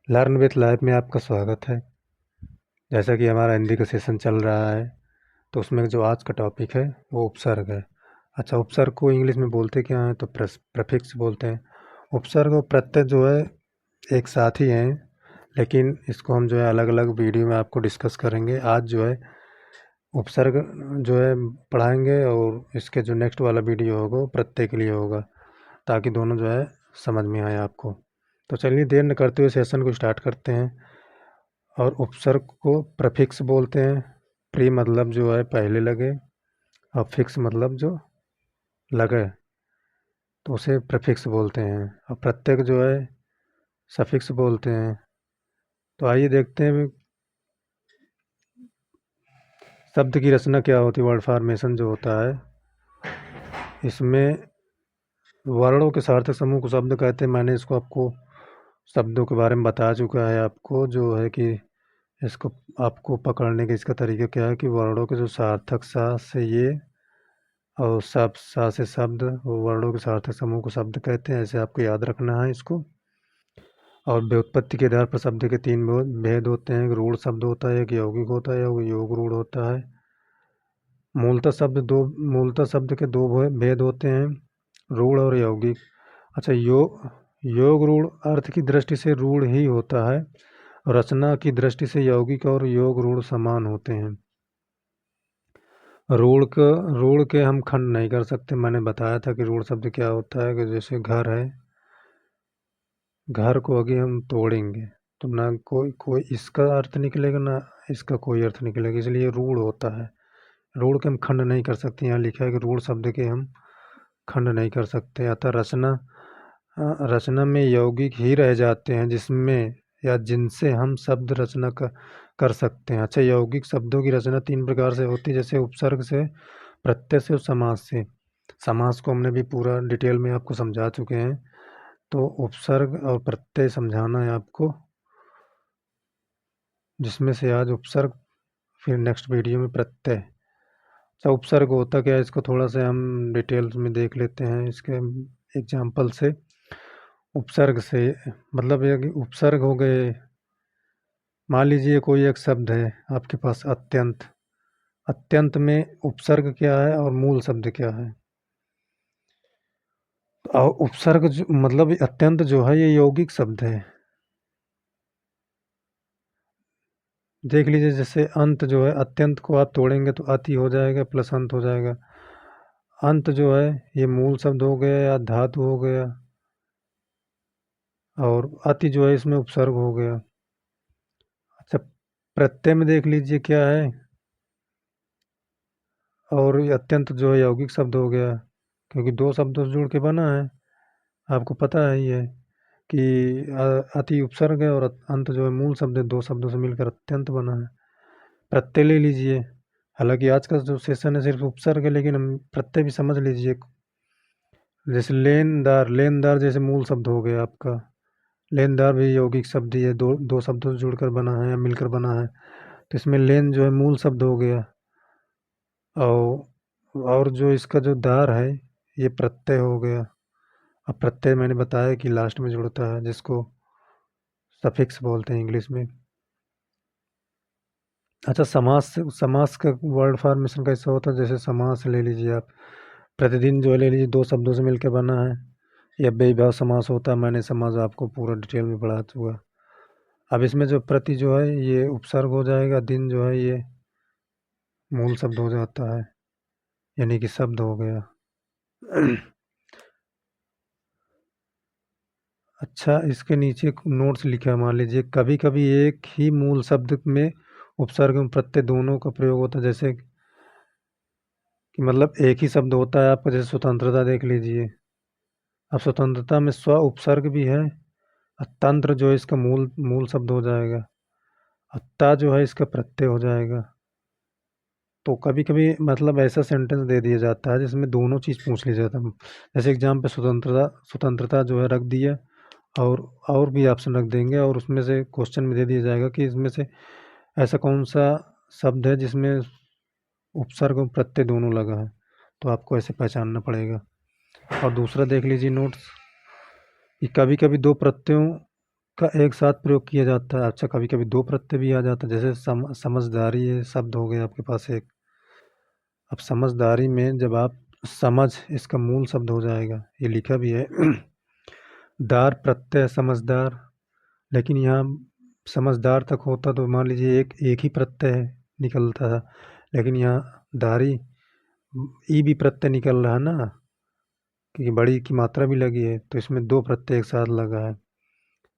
Learn with life में आपका स्वागत है। जैसा कि हमारा हिंदी का सेशन चल रहा है, तो उसमें जो आज का टॉपिक है वो उपसर्ग है। अच्छा, उपसर्ग को इंग्लिश में बोलते क्या हैं? तो प्रेफिक्स बोलते हैं। उपसर्ग और प्रत्यय जो है एक साथ ही हैं, लेकिन इसको हम जो है अलग अलग वीडियो में आपको डिस्कस करेंगे। आज जो है उपसर्ग जो है पढ़ाएंगे, और इसके जो नेक्स्ट वाला वीडियो होगा वो प्रत्यय के लिए होगा, ताकि दोनों जो है समझ में आए आपको। तो चलिए देर न करते हुए सेशन को स्टार्ट करते हैं। और उपसर्ग को प्रीफिक्स बोलते हैं। प्री मतलब जो है पहले लगे, और फिक्स मतलब जो लगे, तो उसे प्रीफिक्स बोलते हैं। और प्रत्यय जो है सफिक्स बोलते हैं। तो आइए देखते हैं शब्द की रचना क्या होती है। वर्ड फॉर्मेशन जो होता है, इसमें वर्णों के सार्थक समूह को शब्द कहते हैं। मैंने इसको आपको शब्दों के बारे में बता चुका है आपको, जो है कि इसको आपको पकड़ने के इसका तरीका क्या है कि वर्णों के जो सार्थक सा से ये, और सब सा से शब्द, और वर्णों के सार्थक समूह को शब्द कहते हैं। ऐसे आपको याद रखना है इसको। और व्युत्पत्ति के आधार पर शब्द के तीन भेद होते हैं। एक रूढ़ शब्द होता है, एक यौगिक होता है, एक योग रूढ़ होता है। मूलतः शब्द के दो भेद होते हैं, रूढ़ और यौगिक। अच्छा, योग रूढ़ अर्थ की दृष्टि से रूढ़ ही होता है, और रचना की दृष्टि से यौगिक और योग रूढ़ समान होते हैं। रूढ़ के हम खंड नहीं कर सकते। मैंने बताया था कि रूढ़ शब्द क्या होता है, कि जैसे घर है, घर को अभी हम तोड़ेंगे तो ना कोई कोई इसका अर्थ निकलेगा, ना इसका कोई अर्थ निकलेगा, इसलिए रूढ़ होता है। रूढ़ के हम खंड नहीं कर सकते। यहाँ लिखा है कि रूढ़ शब्द के हम खंड नहीं कर सकते। अतः रचना में यौगिक ही रह जाते हैं, जिसमें या जिनसे हम शब्द रचना कर सकते हैं। अच्छा, यौगिक शब्दों की रचना तीन प्रकार से होती है, जैसे उपसर्ग से, प्रत्यय से और समास से। समास को हमने भी पूरा डिटेल में आपको समझा चुके हैं, तो उपसर्ग और प्रत्यय समझाना है आपको, जिसमें से आज उपसर्ग, फिर नेक्स्ट वीडियो में प्रत्यय। अच्छा, उपसर्ग होता क्या है, इसको थोड़ा सा हम डिटेल्स में देख लेते हैं इसके एग्जाम्पल से। उपसर्ग से मतलब ये कि उपसर्ग हो गए, मान लीजिए कोई एक शब्द है आपके पास, अत्यंत। अत्यंत में उपसर्ग क्या है और मूल शब्द क्या है? और उपसर्ग मतलब अत्यंत जो है ये यौगिक शब्द है। देख लीजिए, जैसे अंत जो है, अत्यंत को आप तोड़ेंगे तो अति हो जाएगा, प्लस अंत हो जाएगा। अंत जो है ये मूल शब्द हो गया या धातु हो गया, और अति जो है इसमें उपसर्ग हो गया। अच्छा, प्रत्यय में देख लीजिए क्या है, और ये अत्यंत जो है यौगिक शब्द हो गया, क्योंकि दो शब्दों से जुड़ के बना है। आपको पता है ये कि अति उपसर्ग है, और अंत जो है मूल शब्द है, दो शब्दों से मिलकर अत्यंत बना है। प्रत्यय ले लीजिए। हालांकि आज का जो सेशन है सिर्फ उपसर्ग है, लेकिन हम प्रत्यय भी समझ लीजिए। जैसे लेनदार, लेनदार जैसे मूल शब्द हो गया आपका। लेनदार भी यौगिक शब्द ही है, दो शब्दों से जुड़कर बना है या मिलकर बना है, तो इसमें लेन जो है मूल शब्द हो गया। और जो इसका जो दार है, ये प्रत्यय हो गया। अब प्रत्यय मैंने बताया कि लास्ट में जुड़ता है, जिसको सफिक्स बोलते हैं इंग्लिश में। अच्छा, समास का वर्ड फॉर्मेशन कैसा होता है? जैसे समास ले लीजिए आप, प्रतिदिन जो है ले लीजिए, दो शब्दों से मिलकर बना है। या बेविभाव समास होता है, मैंने समास आपको पूरा डिटेल में पढ़ा चुका। अब इसमें जो प्रति जो है ये उपसर्ग हो जाएगा, दिन जो है ये मूल शब्द हो जाता है, यानी कि शब्द हो गया। अच्छा, इसके नीचे नोट्स लिखा है, मान लीजिए कभी कभी एक ही मूल शब्द में उपसर्ग एवं प्रत्यय दोनों का प्रयोग होता है। जैसे कि मतलब एक ही शब्द होता है आपका, जैसे स्वतंत्रता देख लीजिए। अब स्वतंत्रता में स्व उपसर्ग भी है, और तंत्र जो है इसका मूल मूल शब्द हो जाएगा, और ता जो है इसका प्रत्यय हो जाएगा। तो कभी कभी मतलब ऐसा सेंटेंस दे दिया जाता है जिसमें दोनों चीज़ पूछ ली जाता है। जैसे एग्जाम पे स्वतंत्रता स्वतंत्रता जो है रख दिया, और भी ऑप्शन रख देंगे, और उसमें से क्वेश्चन में दे दिया जाएगा कि इसमें से ऐसा कौन सा शब्द है जिसमें उपसर्ग और प्रत्यय दोनों लगा है। तो आपको ऐसे पहचानना पड़ेगा। और दूसरा देख लीजिए नोट्स, कि कभी कभी दो प्रत्ययों का एक साथ प्रयोग किया जाता है। अच्छा, कभी कभी दो प्रत्यय भी आ जाता है, जैसे समझदारी ये शब्द हो गया आपके पास एक। अब समझदारी में जब आप समझ, इसका मूल शब्द हो जाएगा, ये लिखा भी है दार प्रत्यय समझदार। लेकिन यहाँ समझदार तक होता तो मान लीजिए एक एक ही प्रत्यय निकलता था, लेकिन यहाँ दारी ई भी प्रत्यय निकल रहा है ना, क्योंकि बड़ी की मात्रा भी लगी है, तो इसमें दो प्रत्यय एक साथ लगा है।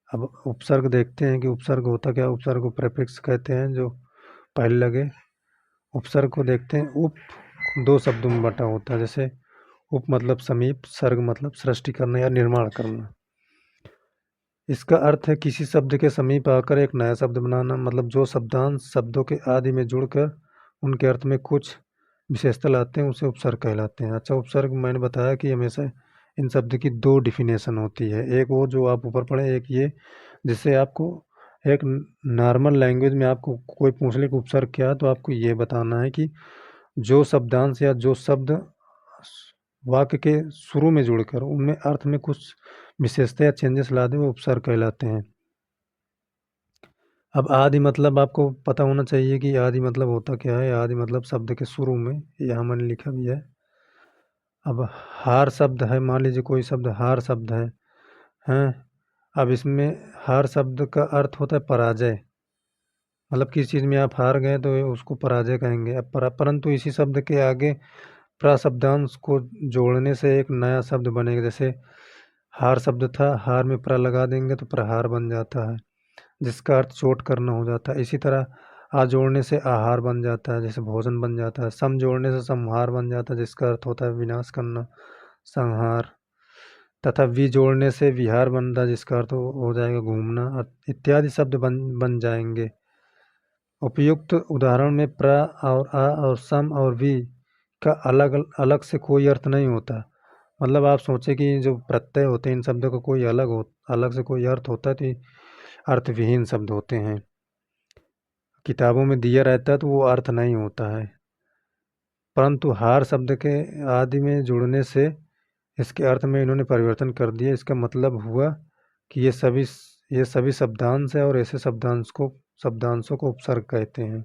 अब उपसर्ग देखते हैं कि उपसर्ग होता क्या है। उपसर्ग को प्रेफिक्स कहते हैं, जो पहले लगे। उपसर्ग को देखते हैं। उप दो शब्दों में बटा होता है, जैसे उप मतलब समीप, सर्ग मतलब सृष्टि करना या निर्माण करना। इसका अर्थ है किसी शब्द के समीप आकर एक नया शब्द बनाना, मतलब जो शब्दांश शब्दों के आदि में जुड़कर उनके अर्थ में कुछ विशेषता लाते हैं, उसे उपसर्ग कहलाते हैं। अच्छा, उपसर्ग मैंने बताया कि हमेशा इन शब्द की दो डिफिनेशन होती है। एक वो जो आप ऊपर पढ़े, एक ये जिससे आपको एक नॉर्मल लैंग्वेज में आपको कोई पूछ ले कि उपसर्ग क्या है, तो आपको ये बताना है कि जो शब्दांश या जो शब्द वाक्य के शुरू में जुड़कर उनमें अर्थ में कुछ विशेषता या चेंजेस ला दे, वो उपसर्ग कहलाते हैं। अब आदि मतलब आपको पता होना चाहिए कि आदि मतलब होता क्या है। आदि मतलब शब्द के शुरू में, यहाँ मैंने लिखा भी है। अब हार शब्द है, मान लीजिए कोई शब्द हार शब्द है, हैं। अब इसमें हार शब्द का अर्थ होता है पराजय, मतलब किसी चीज़ में आप हार गए तो उसको पराजय कहेंगे। अब परंतु इसी शब्द के आगे प्रशब्दांश को जोड़ने से एक नया शब्द बनेगा। जैसे हार शब्द था, हार में प्र लगा देंगे तो प्रहार बन जाता है, जिसका अर्थ चोट करना हो जाता है। इसी तरह आ जोड़ने से आहार बन जाता है, जैसे भोजन बन जाता है। सम जोड़ने से संहार बन जाता है, जिसका अर्थ होता है विनाश करना, संहार। तथा वि जोड़ने से विहार बनता है, जिसका अर्थ हो जाएगा घूमना, इत्यादि शब्द बन जाएंगे। उपयुक्त उदाहरण में प्र और आ और सम और वि का अलग अलग से कोई अर्थ नहीं होता। मतलब आप सोचें कि जो प्रत्यय होते हैं इन शब्दों का कोई अलग से कोई अर्थ होता है, तो ये अर्थविहीन शब्द होते हैं। किताबों में दिया रहता है तो वो अर्थ नहीं होता है। परंतु हार शब्द के आदि में जुड़ने से इसके अर्थ में इन्होंने परिवर्तन कर दिया। इसका मतलब हुआ कि ये सभी शब्दांश है, और ऐसे शब्दांशों को उपसर्ग कहते हैं।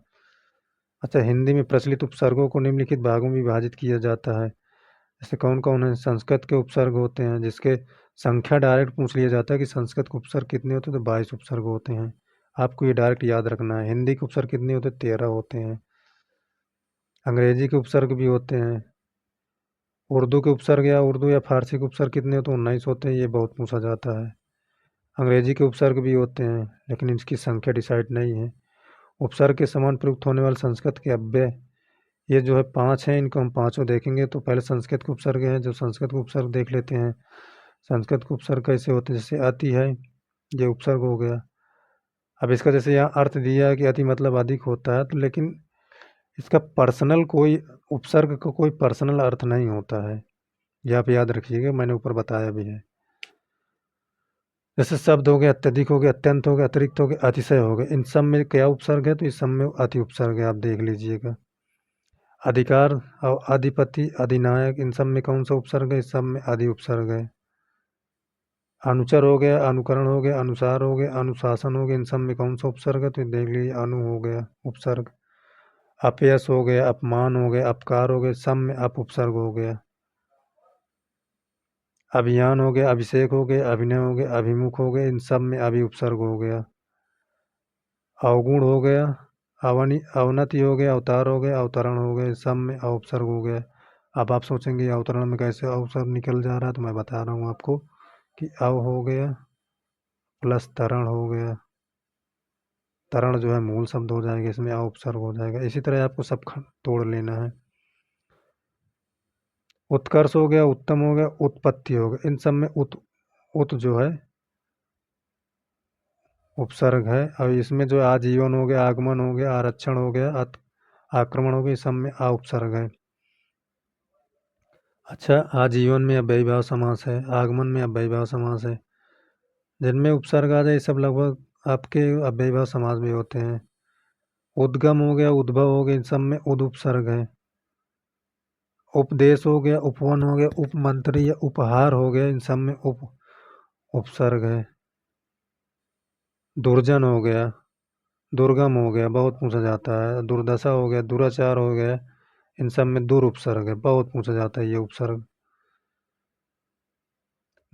अच्छा, हिंदी में प्रचलित उपसर्गों को निम्नलिखित भागों में विभाजित किया जाता है। जैसे कौन कौन है। संस्कृत के उपसर्ग होते हैं, जिसके संख्या डायरेक्ट पूछ लिया जाता है कि संस्कृत के उपसर्ग कितने होते हैं, तो 22 उपसर्ग होते हैं। आपको ये डायरेक्ट याद रखना है। हिंदी के उपसर्ग कितने होते हैं, 13 होते हैं। अंग्रेजी के उपसर्ग भी होते हैं। उर्दू के उपसर्ग या उर्दू या फारसी के उपसर्ग कितने होते हैं, 19 होते हैं। ये बहुत पूछा जाता है। अंग्रेजी के उपसर्ग भी होते हैं, लेकिन इनकी संख्या डिसाइड नहीं है। उपसर्ग के समान प्रयुक्त होने वाले संस्कृत के अव्यय, ये जो है 5 हैं। इनको हम पाँचों देखेंगे। तो पहले संस्कृत के उपसर्ग हैं, जो संस्कृत के उपसर्ग देख लेते हैं। संस्कृत के उपसर्ग कैसे होते हैं, जैसे अति है, ये उपसर्ग हो गया। अब इसका जैसे यहाँ अर्थ दिया है कि अति मतलब अधिक होता है, तो लेकिन इसका पर्सनल कोई उपसर्ग का कोई पर्सनल अर्थ नहीं होता है। ये आप याद रखिएगा, मैंने ऊपर बताया भी है। जैसे शब्द हो गया, अत्यधिक हो गया, अत्यंत हो गया, अतिरिक्त हो गया, अतिशय हो गया। इन सब में क्या उपसर्ग है, तो इस सब में अति उपसर्ग है, आप देख लीजिएगा। अधिकार और अधिपति, अधिनायक, इन सब में कौन सा उपसर्ग है, इस सब में अधि उपसर्ग है। अनुचर हो गया, अनुकरण हो गया, अनुसार हो गया, अनुशासन हो गया, इन सब में कौन सा उपसर्ग है, तो देख लीजिए अनु हो गया उपसर्ग। अपयश हो गया, अपमान हो गया, अपकार हो गया, सब में अप उपसर्ग हो गया। अभियान हो गया, अभिषेक हो गया, अभिनय हो गया, अभिमुख हो गया, इन सब में अभि उपसर्ग हो गया। अवगुण हो गया, अवनति हो गया, अवतार हो गया, अवतरण हो गया, इन सब में अवपसर्ग हो गया। अब आप सोचेंगे अवतरण में कैसे अवसर्ग निकल जा रहा है, तो मैं बता रहा हूँ आपको कि अव हो गया प्लस तरण हो गया। तरण जो है मूल शब्द हो जाएगा, इसमें अ उपसर्ग हो जाएगा। इसी तरह आपको सब तोड़ लेना है। उत्कर्ष हो गया, उत्तम हो गया, उत्पत्ति हो गया, इन सब में उत जो है उपसर्ग है। और इसमें जो आजीवन हो गया, आगमन हो गया, आरक्षण हो गया, आक्रमण हो गया, इस सब में आ उपसर्ग है। अच्छा, आजीवन में अव्ययीभाव समास है, आगमन में अव्ययीभाव समास है। जिनमें उपसर्ग आ जाए ये सब लगभग आपके अव्ययीभाव समास भी होते हैं। उद्गम हो गया, उद्भव हो गया, इन सब में उद उपसर्ग है। उपदेश हो गया, उपवन हो गया, उपमंत्री या उपहार हो गया, इन सब में उपसर्ग है। दुर्जन हो गया, दुर्गम हो गया, बहुत पूछा जाता है। दुर्दशा हो गया, दुराचार हो गया, इन सब में दुर उपसर्ग है, बहुत पूछा जाता है ये उपसर्ग।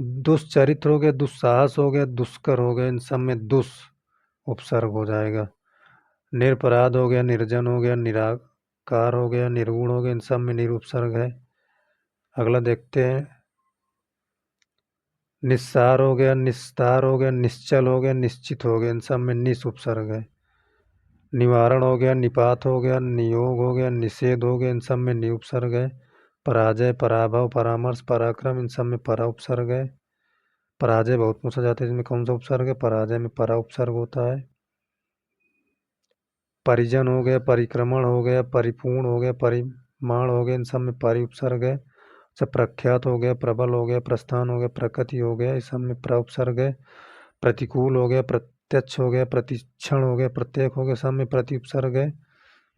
दुष्चरित्र हो गया, दुस्साहस हो गया, दुष्कर हो गया, इन सब में दुस उपसर्ग हो जाएगा। निरपराध हो गया, निर्जन हो गया, निराकार हो गया, निर्गुण हो गया, इन सब में निरुपसर्ग है। अगला देखते हैं। निस्सार हो गया, निस्तार हो गया, निश्चल हो गया, निश्चित हो गया, इन सब में निस उपसर्ग है। निवारण हो गया, निपात हो गया, नियोग हो गया, निषेध हो गया, इन सब में नि उपसर्ग है। पराजय, पराभव, परामर्श, पराक्रम, इन सब में परा उपसर्ग है। पराजय बहुत पूछा जाता है, इसमें कौन सा उपसर्ग है? पराजय में परा उपसर्ग होता है। परिजन हो गया, परिक्रमण हो गया, परिपूर्ण हो गया, परिमाण हो गया, इन सब में परि उपसर्ग है। अच्छा, प्रख्यात हो गया, प्रबल हो गया, प्रस्थान हो गया, प्रकृति हो गया, इस सब में प्र उपसर्ग है। प्रतिकूल हो गया, प्रत्यक्ष हो गया, प्रतिक्षण हो गया, प्रत्येक हो गया, सब में प्रति उपसर्ग है।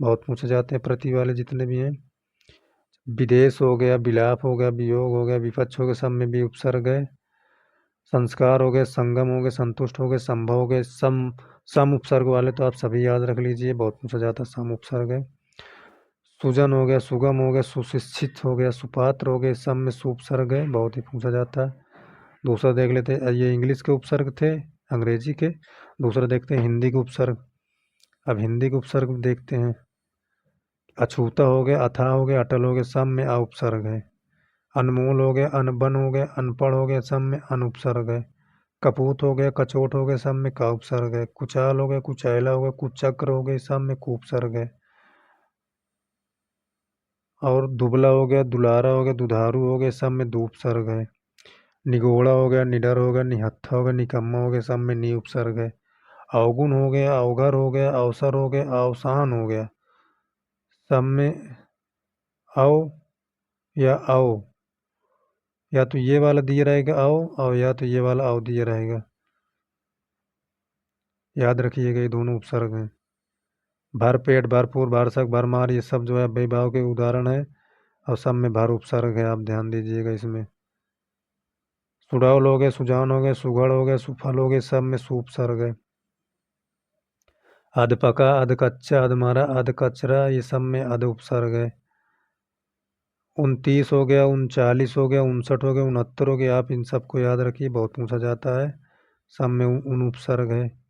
बहुत पूछे जाते हैं प्रति वाले जितने भी हैं। विदेश हो गया, विलाप हो गया, वियोग हो गया, विपक्ष हो गया, सब में भी उपसर्ग है। संस्कार हो गए, संगम हो गए, संतुष्ट हो गए, संभव हो गए, सम उपसर्ग वाले तो आप सभी याद रख लीजिए, बहुत पूछा जाता है सम उपसर्ग है। सुजन हो गया, सुगम हो गया, सुशिक्षित हो गया, सुपात्र हो गए, सब में सुपसर्ग है, बहुत ही पूछा जाता है। दूसरा देख लेते हैं, ये इंग्लिश के उपसर्ग थे, अंग्रेजी के। दूसरा देखते हैं हिंदी के उपसर्ग। अब हिंदी के उपसर्ग देखते हैं। अछूता हो गया, अथाह हो गया, अटल हो गया, सब में आ उपसर्ग है। अनमोल हो गया, अनबन हो गया, अनपढ़ हो गया, सब में अनुपसर्ग है। कपूत हो गया, कचोट हो गया, सब में का उपसर्ग है। कुचाल हो गया, कुचैला हो गया, कुचक्र हो गया, सब में कुपसर्ग है। और दुबला हो गया, दुलारा हो गया, दुधारू हो गया, सब में दू उपसर्ग है। निगोड़ा हो गया, निडर हो गया, निहत्था हो गया, निकम्मा हो गया, सब में नी उपसर्ग है। अवगुण हो गया, अवघर हो गया, अवसर हो गया, अवसान हो गया, सब में अव या अव, या तो ये वाला दिया रहेगा अव, और या तो ये वाला अव दिया रहेगा। याद रखिएगा ये दोनों उपसर्ग हैं। भरपेट, भरपूर, भरसक, भरमार, ये सब जो है बेभाव के उदाहरण है, और सब में भर उपसर्ग है, आप ध्यान दीजिएगा इसमें। सुडौल हो गए, सुजान हो गए, सुघड़ हो गए, सुफल हो गए, सब में सुपसर्ग है। अध पका, अध कच्चा, अध मरा, अध कचरा, ये सब में अध उपसर्ग है। 29 हो गया, 39 हो गया, 59 हो गया, 69 हो गया, आप इन सबको याद रखिए, बहुत पूछा जाता है। सब में उन उपसर्ग है।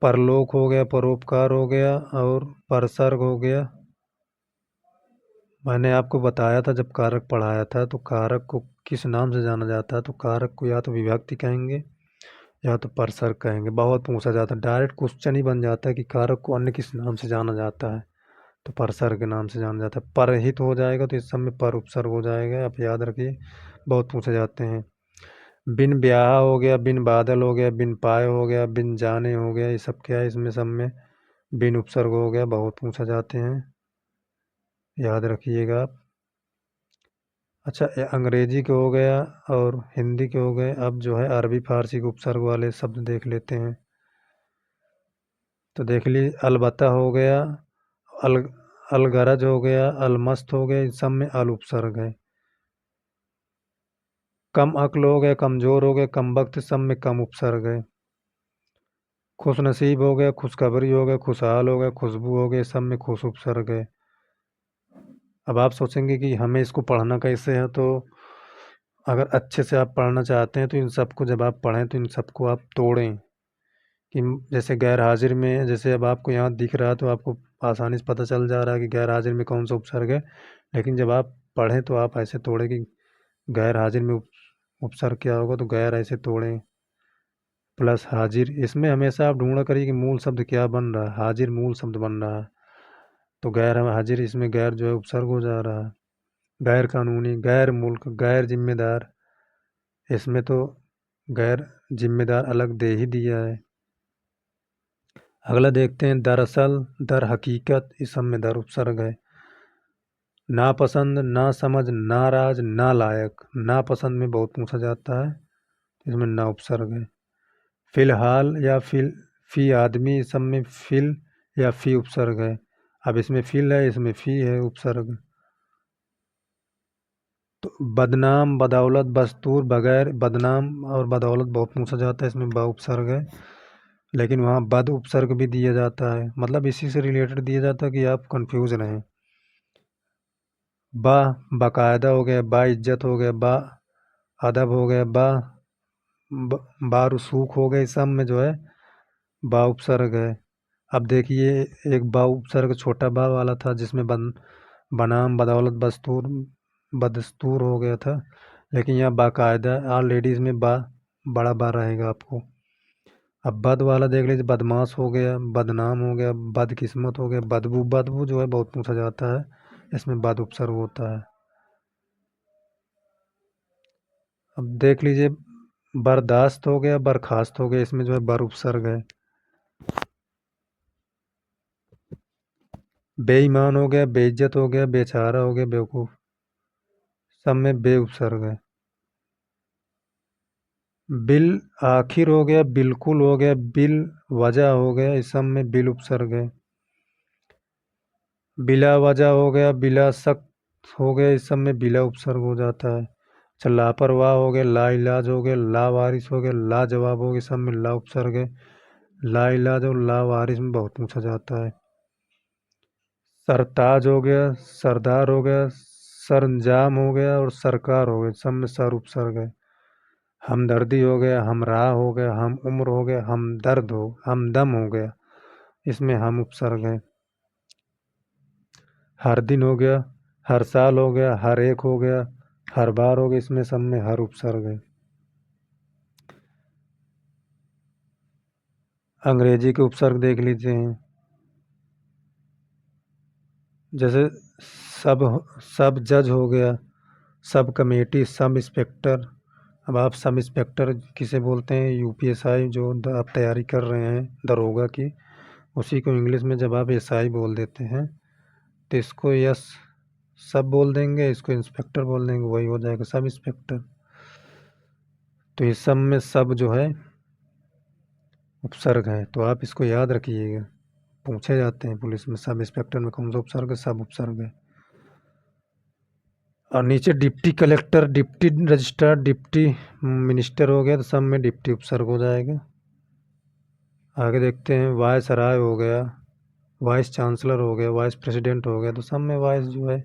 परलोक हो गया, परोपकार हो गया, और परसर्ग हो गया। मैंने आपको बताया था जब कारक पढ़ाया था, तो कारक को किस नाम से जाना जाता है, तो कारक को या तो विभक्ति कहेंगे या तो परसर्ग कहेंगे। बहुत पूछा जाता है, डायरेक्ट क्वेश्चन ही बन जाता है कि कारक को अन्य किस नाम से जाना जाता है, तो परसर्ग के नाम से जाना जाता है। परहित हो जाएगा तो इस सब में पर उपसर्ग हो जाएगा, आप याद रखिए, बहुत पूछे जाते हैं। बिन ब्याह हो गया, बिन बादल हो गया, बिन पाए हो गया, बिन जाने हो गया, ये सब क्या है, इसमें सब में बिन उपसर्ग हो गया, बहुत पूछा जाते हैं, याद रखिएगा आप। अच्छा, ये अंग्रेजी के हो गया और हिंदी के हो गए। अब जो है अरबी फारसी के उपसर्ग वाले शब्द देख लेते हैं। तो देख लीजिए, अलबत्ता हो गया, अल अलगरज हो गया, अलमस्त हो गया, इन सब में अल उपसर्ग है। कम अक्ल हो गया, कमजोर हो गया, कम वक्त, सब में कम उपसर्ग है। खुश नसीब हो गया, खुशखबरी हो गया, खुशहाल हो गया, खुशबू हो गया, सब में खुश उपसर्ग है। अब आप सोचेंगे कि हमें इसको पढ़ना कैसे है, तो अगर अच्छे से आप पढ़ना चाहते हैं तो इन सबको जब आप पढ़ें तो इन सबको आप तोड़ें। कि जैसे गैर हाजिर में, जैसे अब आपको यहाँ दिख रहा है तो आपको आसानी से पता चल जा रहा है कि गैर हाजिर में कौन सा उपसर्ग है, लेकिन जब आप पढ़ें तो आप ऐसे तोड़ें कि गैर हाजिर में उपसर्ग क्या होगा, तो गैर ऐसे तोड़ें, प्लस हाजिर। इसमें हमेशा आप ढूंढा करिए कि मूल शब्द क्या बन रहा है, हाजिर मूल शब्द बन रहा है, तो गैर हाजिर, इसमें गैर जो है उपसर्ग हो जा रहा है। गैर कानूनी, गैर मुल्क, गैर जिम्मेदार, इसमें तो गैर जिम्मेदार अलग दे ही दिया है। अगला देखते हैं, दरअसल, दर हकीकत, इस सब में दर उपसर्ग है। नापसंद, ना समझ, नाराज, नालायक, नापसंद में बहुत पूछा जाता है, इसमें ना उपसर्ग है। फिलहाल या फी आदमी, इस सब में फिल या फी उपसर्ग है। अब इसमें फिल है, इसमें फी है उपसर्ग। तो बदनाम, बदौलत, बस्तूर, बगैर, बदनाम और बदौलत बहुत पूछा जाता है, इसमें ब उपसर्ग है। लेकिन वहाँ बद उपसर्ग भी दिया जाता है, मतलब इसी से रिलेटेड दिया जाता है कि आप कंफ्यूज रहें। बा बाकायदा हो गया, बा इज्जत हो गया, बा अदब हो गया, बा रसूख हो गए, इस सब में जो है बा उपसर्ग है। अब देखिए, एक बा उपसर्ग छोटा बा वाला था जिसमें बनाम बदौलत बस्तूर बदस्तूर हो गया था, लेकिन यहाँ बाकायदा ऑल लेडीज में बा बड़ा बा रहेगा आपको। अब बद वाला देख लीजिए, बदमाश हो गया, बदनाम हो गया, बदकिस्मत हो गया, बदबू बदबू जो है बहुत पूछा जाता है, इसमें बद उपसर्ग होता है। अब देख लीजिए, बर्दाश्त हो गया, बर्खास्त हो गया, इसमें जो है बर उपसर्ग है। बेईमान हो गया, बेइज्जत हो गया, बेचारा हो गया, बेवकूफ, सब में बे उपसर्ग है। बिल आखिर हो गया, बिल्कुल हो गया, बिल वजह हो गया, इस सब में बिल उपसर्ग है। बिला वजह हो गया, बिला सख्त हो गया, इस सब में बिला उपसर्ग हो जाता है। अच्छा, लापरवाह हो गया, ला इलाज हो गया, ला वारिस हो गया, ला जवाब हो गया, सब में ला उपसर्ग है। ला इलाज और ला वारिस में बहुत पूछा जाता है। सरताज हो गया, सरदार हो गया, सरंजाम हो गया और सरकार हो गया, सब में सर उपसर्ग है। हमदर्दी हो गया, हमराह हो गया, हम उम्र हो गया, हमदम हो गया, इसमें हम उपसर्ग है। हर दिन हो गया, हर साल हो गया, हर एक हो गया, हर बार हो गया, इसमें सब में हर उपसर्ग है। अंग्रेजी के उपसर्ग देख लीजिए हैं, जैसे सब सब जज हो गया, सब कमेटी, सब इंस्पेक्टर। अब आप सब इंस्पेक्टर किसे बोलते हैं, यूपीएसआई जो आप तैयारी कर रहे हैं दरोगा की, उसी को इंग्लिश में जब आप एसआई बोल देते हैं तो इसको यस सब बोल देंगे, इसको इंस्पेक्टर बोल देंगे, वही हो जाएगा सब इंस्पेक्टर। तो इस सब में सब जो है उपसर्ग है, तो आप इसको याद रखिएगा, पूछे जाते हैं पुलिस में, सब इंस्पेक्टर में कौन सा उपसर्ग है, सब उपसर्ग है। और नीचे deputy collector, deputy registrar, deputy minister हो गया, तो सब में डिप्टी उपसर्ग हो जाएगा। आगे देखते हैं, वाइस राय हो गया, वाइस चांसलर हो गया, वाइस प्रेसिडेंट हो गया, तो सब में वाइस जो है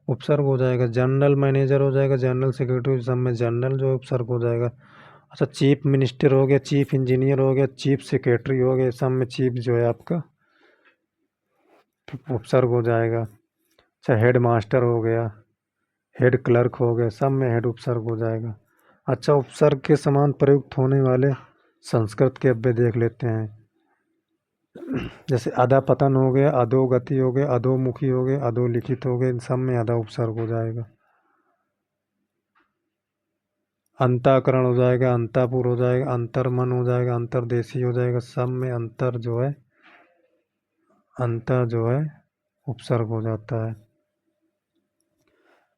उपसर्ग हो जाएगा। जनरल मैनेजर हो जाएगा, जनरल सेक्रेटरी, सब में जनरल जो है उपसर्ग हो जाएगा। अच्छा, चीफ मिनिस्टर हो गया, चीफ इंजीनियर हो गया, चीफ सेक्रेटरी हो गया, सब में चीफ जो है आपका उपसर्ग हो जाएगा। अच्छा, हेड मास्टर हो गया, हेड क्लर्क हो गया, सब में हेड उपसर्ग हो जाएगा। अच्छा, उपसर्ग के समान प्रयुक्त होने वाले संस्कृत के अव्यय देख लेते हैं। जैसे अधपतन हो गया, अधोगति हो गया, अधोमुखी हो गया, अधोलिखित हो गया, इन सब में अधा उपसर्ग हो जाएगा। अंताकरण हो जाएगा, अंतापुर हो जाएगा, अंतर्मन हो जाएगा, अंतर्देशी हो जाएगा, सब में अंतर जो है अंतर जो है उपसर्ग हो जाता है।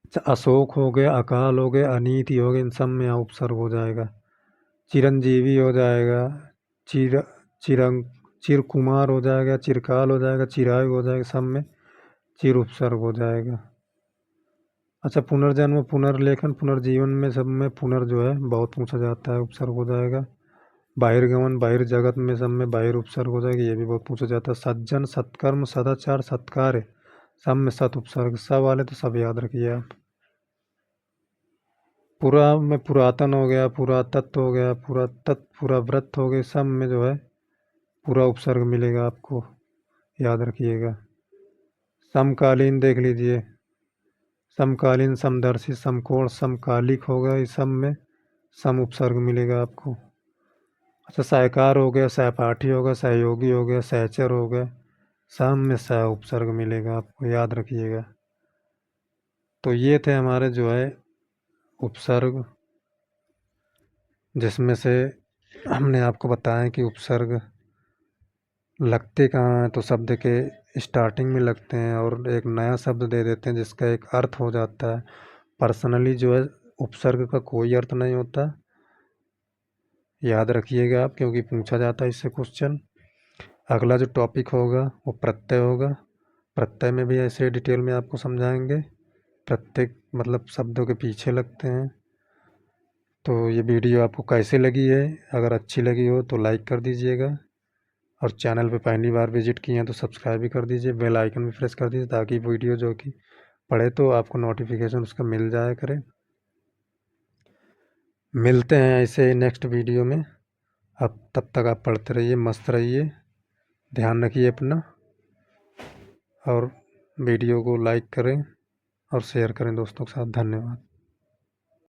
अच्छा, अशोक हो गया, अकाल हो गया, अनीति हो गया, इन सब में उपसर्ग हो जाएगा। चिरंजीवी हो जाएगा, चिर चिरंग चिर कुमार हो जाएगा, चिरकाल हो जाएगा, चिरायु हो जाएगा, सब में चिर उपसर्ग हो जाएगा। अच्छा, पुनर्जन्म, पुनर्लेखन, पुनर्जीवन में सब में पुनर् जो है बहुत पूछा जाता है, उपसर्ग हो जाएगा। बहिर्गमन, बहिर्जगत में सब में बाहिर उपसर्ग हो जाएगा, ये भी बहुत पूछा जाता है। सज्जन, सत्कर्म, सदाचार, सत्कार्य, सब में सत उपसर्ग, सब वाले तो सब याद रखिए आप। पुरा में पुरातन हो गया, पुरातत्व हो गया, पुरातत्व, पुराव्रत हो गए, सब में जो है पूरा उपसर्ग मिलेगा आपको, याद रखिएगा। समकालीन देख लीजिए, समकालीन, समदर्शी, समकोण, समकालिक होगा, इस सब में सम उपसर्ग मिलेगा आपको। अच्छा, सहकार हो गया, सहपाठी हो गया, सहयोगी हो गया, सहचर हो गया, सब में सह उपसर्ग मिलेगा आपको, याद रखिएगा। तो ये थे हमारे जो है उपसर्ग, जिसमें से हमने आपको बताया कि उपसर्ग लगते कहाँ हैं, तो शब्द के स्टार्टिंग में लगते हैं और एक नया शब्द दे देते हैं जिसका एक अर्थ हो जाता है। पर्सनली जो है उपसर्ग का कोई अर्थ नहीं होता, याद रखिएगा आप, क्योंकि पूछा जाता है इससे क्वेश्चन। अगला जो टॉपिक होगा वो प्रत्यय होगा, प्रत्यय में भी ऐसे डिटेल में आपको समझाएंगे, प्रत्येक मतलब शब्दों के पीछे लगते हैं। तो ये वीडियो आपको कैसे लगी है, अगर अच्छी लगी हो तो लाइक कर दीजिएगा, और चैनल पे पहली बार विजिट किए हैं तो सब्सक्राइब भी कर दीजिए, बेल आइकन भी प्रेस कर दीजिए ताकि वीडियो जो कि पड़े तो आपको नोटिफिकेशन उसका मिल जाया करे। मिलते हैं ऐसे नेक्स्ट वीडियो में। अब तब तक आप पढ़ते रहिए, मस्त रहिए, ध्यान रखिए अपना, और वीडियो को लाइक करें और शेयर करें दोस्तों के साथ। धन्यवाद।